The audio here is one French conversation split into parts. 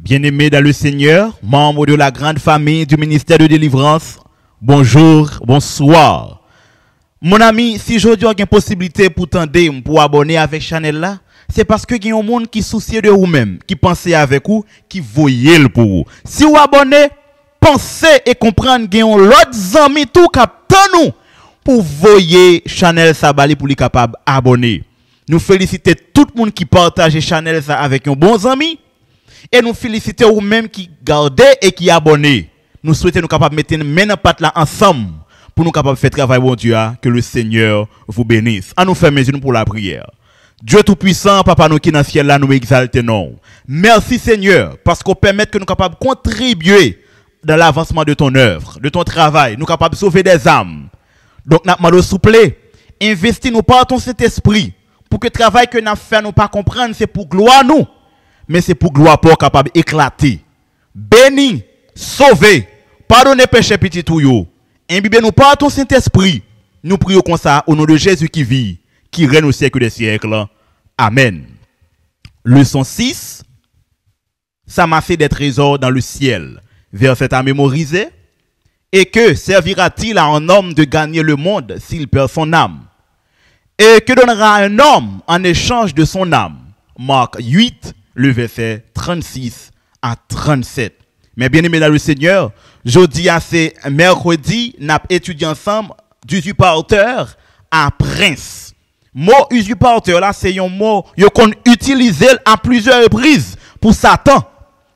Bien-aimés dans le Seigneur, membres de la grande famille du ministère de délivrance, bonjour, bonsoir. Mon ami, si je dis qu'il y a une possibilité pour t'aider, pour abonner avec Chanel là, c'est parce que il y a un monde qui soucie de vous-même, qui pense avec vous, qui voyait le pour vous. Si vous abonnez, pensez et comprenez qu'il y a l'autre ami tout captant nous pour voyer Chanel Sabali pour les capable abonner. Nous félicitons tout le monde qui partage Chanel ça avec un bon ami. Et nous félicitons vous-même qui gardez et qui abonnez. Nous souhaitons nous capables de mettre main dans patte là ensemble pour nous capables de faire travail bon Dieu, que le Seigneur vous bénisse. À nous faire mesure pour la prière. Dieu Tout-Puissant, Papa nous qui dans le ciel là, nous exaltons. Merci Seigneur, parce qu'on permet que nous capables de contribuer dans l'avancement de ton œuvre, de ton travail. Nous capables de sauver des âmes. Donc, nous demandons s'il vous plaît, investis-nous par ton Saint-Esprit pour que le travail que nous faisons, nous pas comprendre, c'est pour gloire nous. Mais c'est pour gloire pour capable d'éclater. Béni, sauver, pardonnez péché petit tout yo. Imbibez nous par ton Saint-Esprit. Nous prions comme ça au nom de Jésus qui vit, qui règne au siècle des siècles. Amen. Leçon 6. S'amasser des trésors dans le ciel. Verset à mémoriser. Et que servira-t-il à un homme de gagner le monde s'il perd son âme? Et que donnera un homme en échange de son âme? Marc 8. Le verset 36 à 37. Mais bien aimé dans le Seigneur, jeudi à c'est mercredi, nous avons étudié ensemble d'usurpateur à prince. Mot usurpateur là, c'est un mot qu'on utilise à plusieurs reprises pour Satan,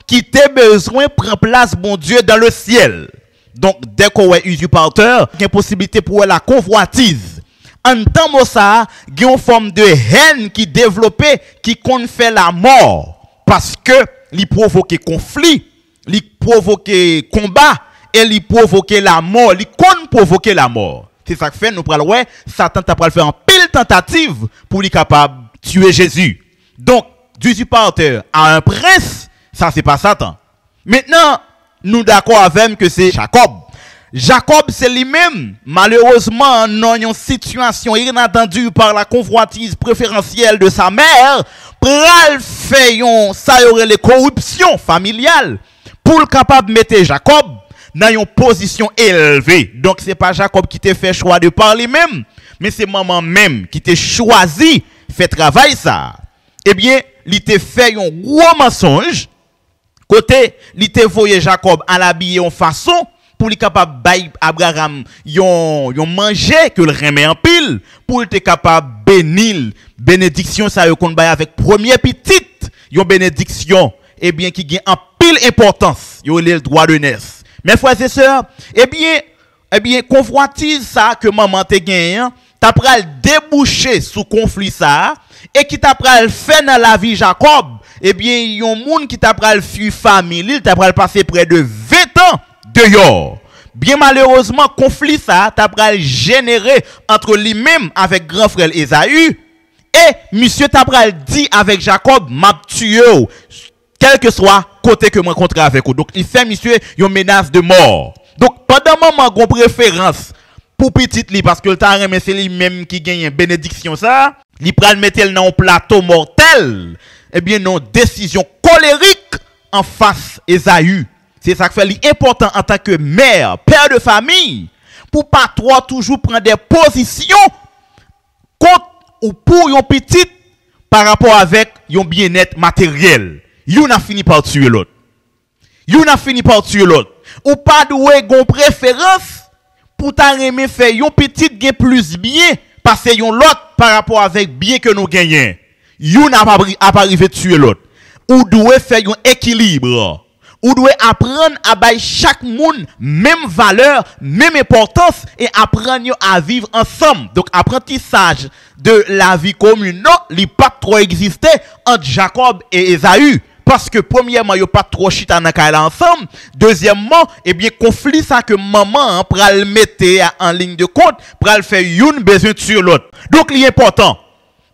qui a besoin de prendre place, bon Dieu, dans le ciel. Donc, dès qu'on est usurpateur, il y a une possibilité pour la convoitise. En tant que ça, il y a une forme de haine qui est développée, qui compte faire la mort. Parce que, il provoque conflit, il provoque combat, et il provoque la mort, il compte provoquer la mort. C'est ça que fait, nous prenons, ouais, Satan t'a faire en pile tentative pour être capable de tuer Jésus. Donc, d'usurpateur à un prince, ça c'est pas Satan. Maintenant, nous d'accord avec que c'est Jacob. Jacob, c'est lui-même, malheureusement, dans une situation inattendue par la convoitise préférentielle de sa mère, pral fait ça y aurait les corruptions familiales pour le capable de mettre Jacob dans une position élevée. Donc, c'est pas Jacob qui t'a fait choix de parler même, mais c'est maman même qui t'a choisi fait travail ça. Eh bien, il t'a fait un gros mensonge. Côté, il t'a voyé Jacob à l'habiller en façon pour lui capable bailler Abraham yon manger que le remet en pile pour être capable bénir bénédiction ça yo kon bailler avec premier petite yon bénédiction et bien qui gagne en pile importance yo le droit de naissance. Mes frères et sœurs, eh bien convoitise ça que maman te gagne t'a pral déboucher sous conflit ça et qui t'a pral fait dans la vie Jacob, eh bien yon monde qui t'a pral fuir famille, il t'a pral passer près de 20 ans dehors. Bien malheureusement, conflit ça t'a pral généré entre lui-même avec grand frère Esaü et monsieur t'a pral dit avec Jacob m'a tué quel que soit côté que moi rencontre avec vous. Donc il fait monsieur une menace de mort. Donc pendant moment gon préférence pour petite li parce que le t'a remet c'est lui-même qui gagne bénédiction ça, il pral mettre dans un plateau mortel. Eh bien non, décision colérique en face Esaü. C'est ça qui fait l'important en tant que mère, père de famille, pour pas trop toujours prendre des positions contre ou pour yon petit par rapport avec yon bien-être matériel. Yon a fini par tuer l'autre. Yon a fini par tuer l'autre. Ou pas doué gon préférence pour ta remet faire yon petit gen plus bien parce que yon l'autre par rapport avec bien que nous gagnons. Yon a pas arrivé tuer l'autre. Ou doué faire yon équilibre. Ou doit apprendre à bailler chaque monde même valeur, même importance et apprendre à vivre ensemble. Donc apprentissage de la vie commune, non, il pas trop existé entre Jacob et Esaü parce que premièrement, il pas trop chita dans ensemble. Deuxièmement, eh bien conflit ça que maman pral mettre en ligne de compte, pral faire une besoin sur l'autre. Donc il est important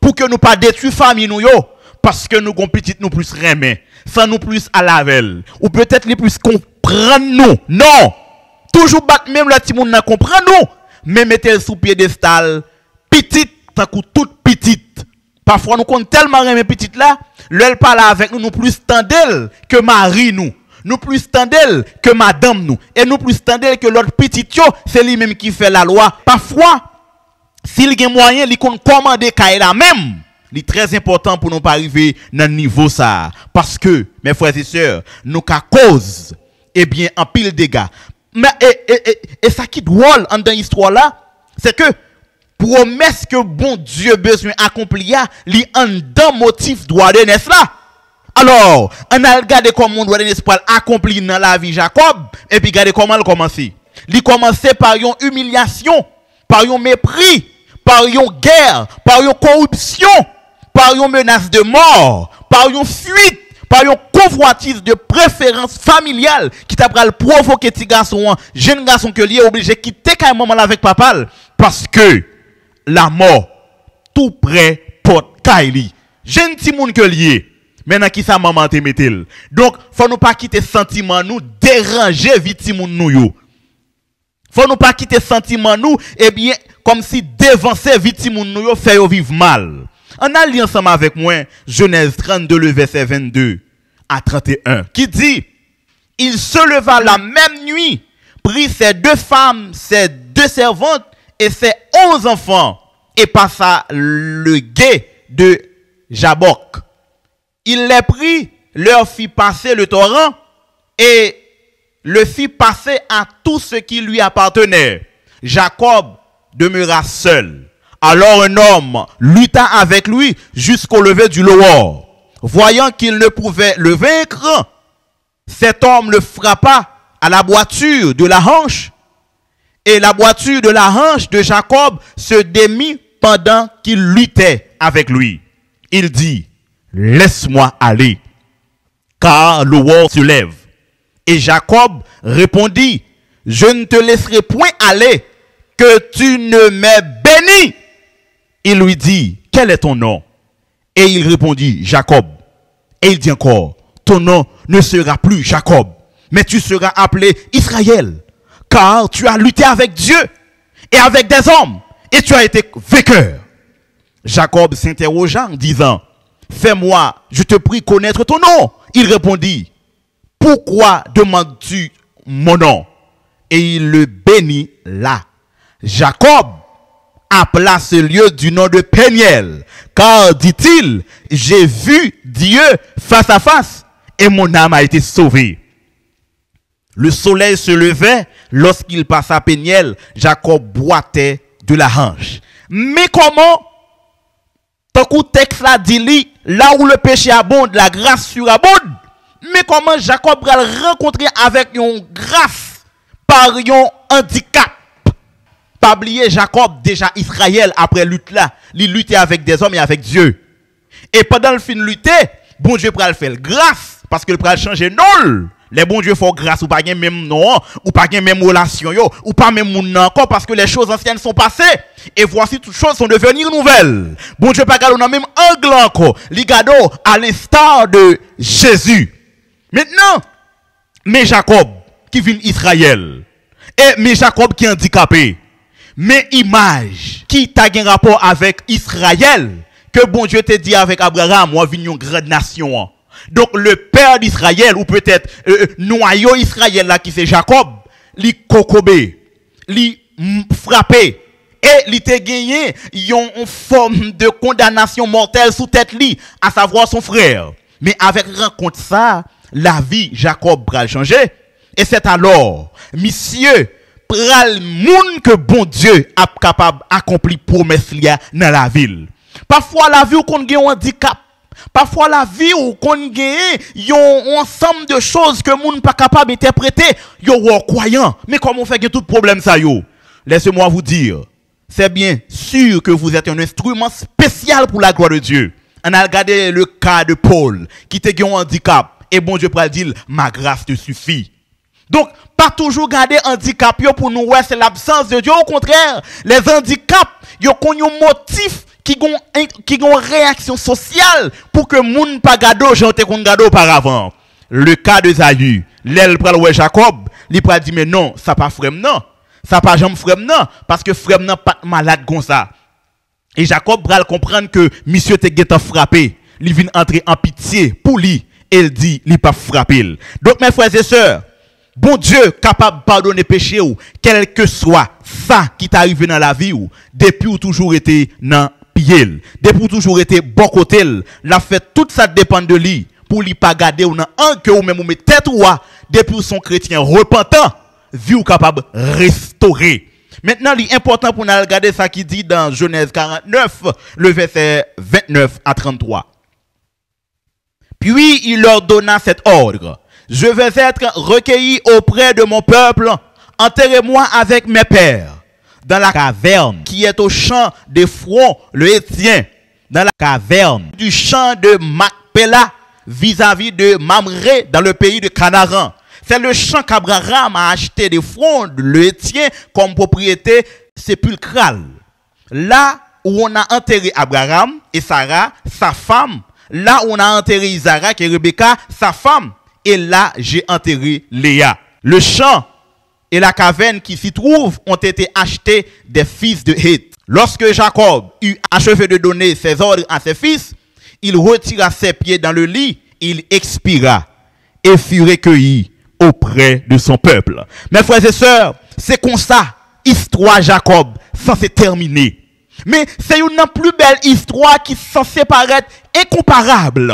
pour que nous pas détruire famille nous yo parce que nous gon petite nous plus remet. Sans nous plus à la veille. Ou peut-être les plus comprendre nous. Non. Toujours battre même le petit monde n'a comprendre nous. Mais mettez sous piédestal. Petite, tant que toute petite. Parfois, nous comptons tellement mes petites là, l'elle parle avec nous, nous plus tendel que Marie nous. Nous plus tendel que madame nous. Et nous plus tendel que l'autre petite yo, c'est lui-même qui fait la loi. Parfois, s'il y a moyen, il compte commander Kaila même. C'est très important pour nous pas arriver dans le niveau ça. Parce que, mes frères et sœurs, nous qu'à cause, eh bien, en pile dégâts. Mais, et ça qui drôle dans l'histoire là, c'est que, promesse que bon Dieu besoin accomplir, li en d'un motif droit de naissance là. Alors, on a regardé comment droit de naissance accompli dans la vie Jacob, et puis regardez comment il commence. Il commence par une humiliation, par un mépris, par une guerre, par une corruption, par une menace de mort, par une fuite, par une convoitise de préférence familiale qui t'a pral provoquer petit garçon, jeune garçon que lui est obligé de quitter quand même avec papa parce que la mort tout près porte Kaili. Jeune petit monde que lié. Maintenant qui sa maman te mettel. Donc faut nous pas quitter sentiment nous déranger victime nous yo. Faut nous pas quitter sentiment nous et bien comme si dévancer victime nous yo fait yo vivre mal. On a lu ensemble avec moi Genèse 32 le verset 22 à 31 qui dit il se leva la même nuit, prit ses 2 femmes, ses 2 servantes et ses 11 enfants et passa le gué de Jabok. Il les prit, leur fit passer le torrent et le fit passer à tout ce qui lui appartenait. Jacob demeura seul. Alors un homme lutta avec lui jusqu'au lever du Loor. Voyant qu'il ne pouvait le vaincre, cet homme le frappa à la boiture de la hanche. Et la boiture de la hanche de Jacob se démit pendant qu'il luttait avec lui. Il dit, laisse-moi aller, car le Loor se lève. Et Jacob répondit, je ne te laisserai point aller, que tu ne m'aies béni. Il lui dit, quel est ton nom? Et il répondit, Jacob. Et il dit encore, ton nom ne sera plus Jacob, mais tu seras appelé Israël, car tu as lutté avec Dieu et avec des hommes, et tu as été vainqueur. Jacob s'interrogea en disant, fais-moi, je te prie, connaître ton nom. Il répondit, pourquoi demandes-tu mon nom? Et il le bénit là. Jacob appela ce lieu du nom de Péniel, car, dit-il, j'ai vu Dieu face à face, et mon âme a été sauvée. Le soleil se levait, lorsqu'il passa Péniel, Jacob boitait de la hanche. Mais comment, tant que texte là dit, là où le péché abonde, la grâce surabonde, mais comment Jacob va le rencontrer avec une grâce, par un handicap? Pas oublier Jacob, déjà Israël, après lutte là, il luttait avec des hommes et avec Dieu. Et pendant le fin de lutter, bon Dieu pral faire grâce, parce que le pral changer non. Les bons Dieu font grâce, ou pas gen même nom, ou pas gen même relation yo, ou pas même moun encore, parce que les choses anciennes sont passées. Et voici toutes choses sont devenues nouvelles. Bon Dieu pas gado nan même angle encore, li gado à l'instar de Jésus. Maintenant, mais Jacob, qui vient Israël, et mais Jacob qui est handicapé, mais image qui t'a un rapport avec Israël, que bon Dieu te dit avec Abraham, moi venu une grande nation. Donc le père d'Israël, ou peut-être noyau Israël là qui c'est Jacob, li kokobé, li frappé, et li te gagné une forme de condamnation mortelle sous tête li, à savoir son frère. Mais avec rencontre ça, la vie Jacob pral changer, et c'est alors, monsieur, pral moun que bon Dieu a capable d'accomplir promesse liya dans la ville. Parfois la vie où qu'on gagne un handicap, parfois la vie où qu'on gagne un ensemble de choses que moun pas capable d'interpréter, yo croyant. Mais comment on fait que tout problème ça yo? Laissez-moi vous dire, c'est bien sûr que vous êtes un instrument spécial pour la gloire de Dieu. On a regardé le cas de Paul qui te gagne un handicap et bon Dieu pral dire ma grâce te suffit. Donc, pas toujours garder handicap pour nous, ouais, c'est l'absence de Dieu. Au contraire, les handicaps, ils ont un motif qui ont réaction sociale pour que moun pas gado, j'ente qu'on gado auparavant. Le cas de Zayu, l'el pral ouais Jacob, il pral dit mais non, ça pas frère non. Ça pas jambe frère non, parce que frère non pas malade comme ça. Et Jacob va comprendre que monsieur te guette frappé. Il vient entrer en pitié pour lui. Et il dit, il pas frappé. Donc mes frères et sœurs, bon Dieu capable de pardonner péché ou, quel que soit ça qui t'est arrivé dans la vie ou, depuis ou toujours été dans pied, depuis ou toujours été bon côté, l'a fait tout ça dépend de lui, pour lui pas garder ou dans un que ou même ou met tête ou depuis ou son chrétien repentant, vie ou capable restaurer. Maintenant, l'important pour nous regarder ça qui dit dans Genèse 49, le verset 29 à 33. Puis il leur donna cet ordre. Je vais être recueilli auprès de mon peuple. Enterrez-moi avec mes pères dans la caverne qui est au champ de Fron, le Hétien, dans la caverne du champ de Macpéla vis-à-vis de Mamré dans le pays de Canaan. C'est le champ qu'Abraham a acheté de Fron, le Hétien, comme propriété sépulcrale. Là où on a enterré Abraham et Sarah, sa femme, là où on a enterré Isaac et Rebecca, sa femme, et là j'ai enterré Léa. Le champ et la caverne qui s'y trouvent ont été achetés des fils de Heth. Lorsque Jacob eut achevé de donner ses ordres à ses fils, il retira ses pieds dans le lit, il expira et fut recueilli auprès de son peuple. Mes frères et sœurs, c'est comme ça, histoire Jacob, censée terminer. Mais c'est une plus belle histoire qui est censée paraître incomparable.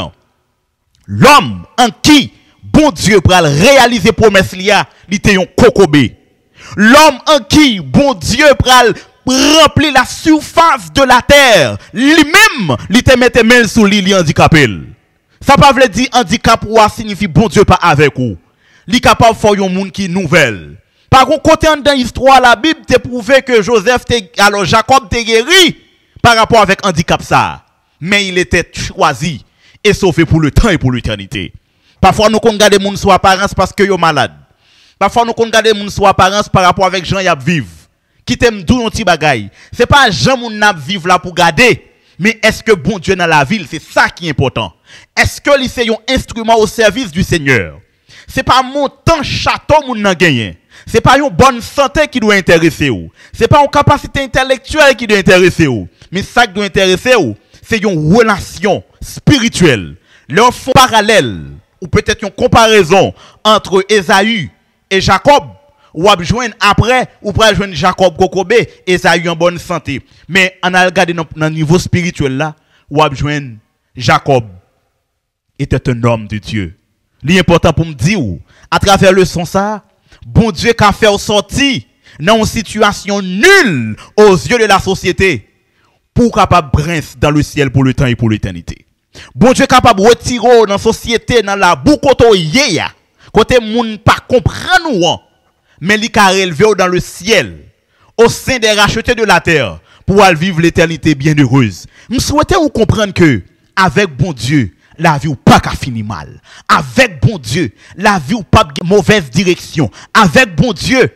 L'homme en qui bon Dieu pour réaliser promesse lia, il était un kokobé. L'homme en qui bon Dieu pour remplir la surface de la terre, lui-même, il te mette main sous lui, handicapé. Ça pas veut dire handicap ou signifie bon Dieu pas avec vous. Il est capable de faire un monde qui est nouvelle. Par contre, côté dans l'histoire, la Bible te prouvé que Jacob te guéri par rapport avec handicap ça. Mais il était choisi et sauvé pour le temps et pour l'éternité. Parfois, nous regardons les gens sur apparence parce qu'ils sont malades. Parfois, nous regardons les gens sur apparence par rapport avec gens qui vivent. Qui t'aiment d'où un petit bagaille. C'est pas gens qui vivent là pour garder. Mais est-ce que bon Dieu dans la ville, c'est ça qui est important. Est-ce que c'est un instrument au service du Seigneur? C'est pas montant château moun nan gagné. C'est pas une bonne santé qui doit intéresser ou. C'est pas une capacité intellectuelle qui doit intéresser ou. Mais ça qui doit intéresser ou, c'est une relation spirituelle. Leur fond parallèle ou peut-être une comparaison entre Esaü et Jacob. Ou à joindre après ou pour joindre Jacob Kokobé, Esaü en bonne santé. Mais on a regardé dans le niveau spirituel là, ou à joindre Jacob était un homme de Dieu. L'important pour me dire, à travers le son ça, bon Dieu qu'a fait sortir dans une situation nulle aux yeux de la société pour capable brince dans le ciel pour le temps et pour l'éternité. Bon Dieu capable de retirer dans la société, dans la boue côté moun pas comprendre mais li ka relevé dans le ciel au sein des rachetés de la terre pour vivre l'éternité bienheureuse. Je souhaite vous comprendre que avec bon Dieu la vie ou pas qu'à finir mal. Avec bon Dieu, la vie ou pas mauvaise direction. Avec bon Dieu,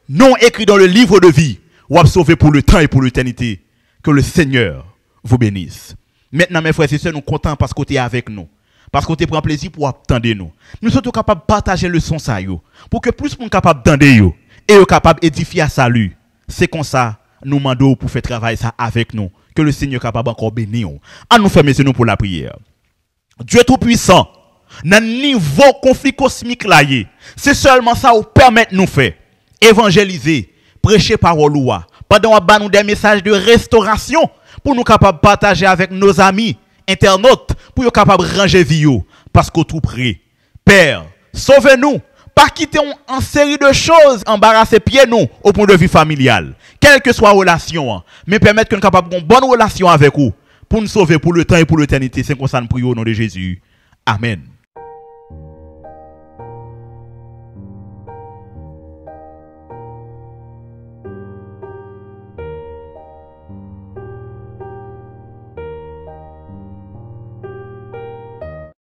non écrit dans le livre de vie, ou sauvé pour le temps et pour l'éternité. Que le Seigneur vous bénisse. Maintenant, mes frères et sœurs, nous sommes contents parce que tu es avec nous. Parce que tu prends plaisir pour attendre nous. Nous sommes capables de partager le son ça yo, pour que plus de monde capable d'entendre et capable d'édifier à salut. C'est comme ça nous demandons pour faire travail ça avec nous. Que le Seigneur capable encore bénir. À nous fermer nous pour la prière. Dieu tout-puissant, dans le niveau conflit cosmique là, c'est seulement ça qui permet de nous faire évangéliser, prêcher parole ou pendant qu'on nous des messages de restauration pour nous capables de partager avec nos amis internautes pour nous capables de ranger vie parce qu'on tout prêt. Père, sauvez-nous, pas quitter en série de choses embarrasser pieds nous au point de vue familial, quelle que soit la relation, mais permettre que nous capables une bonne relation avec vous. Pour nous sauver pour le temps et pour l'éternité. C'est comme ça nous prions au nom de Jésus. Amen.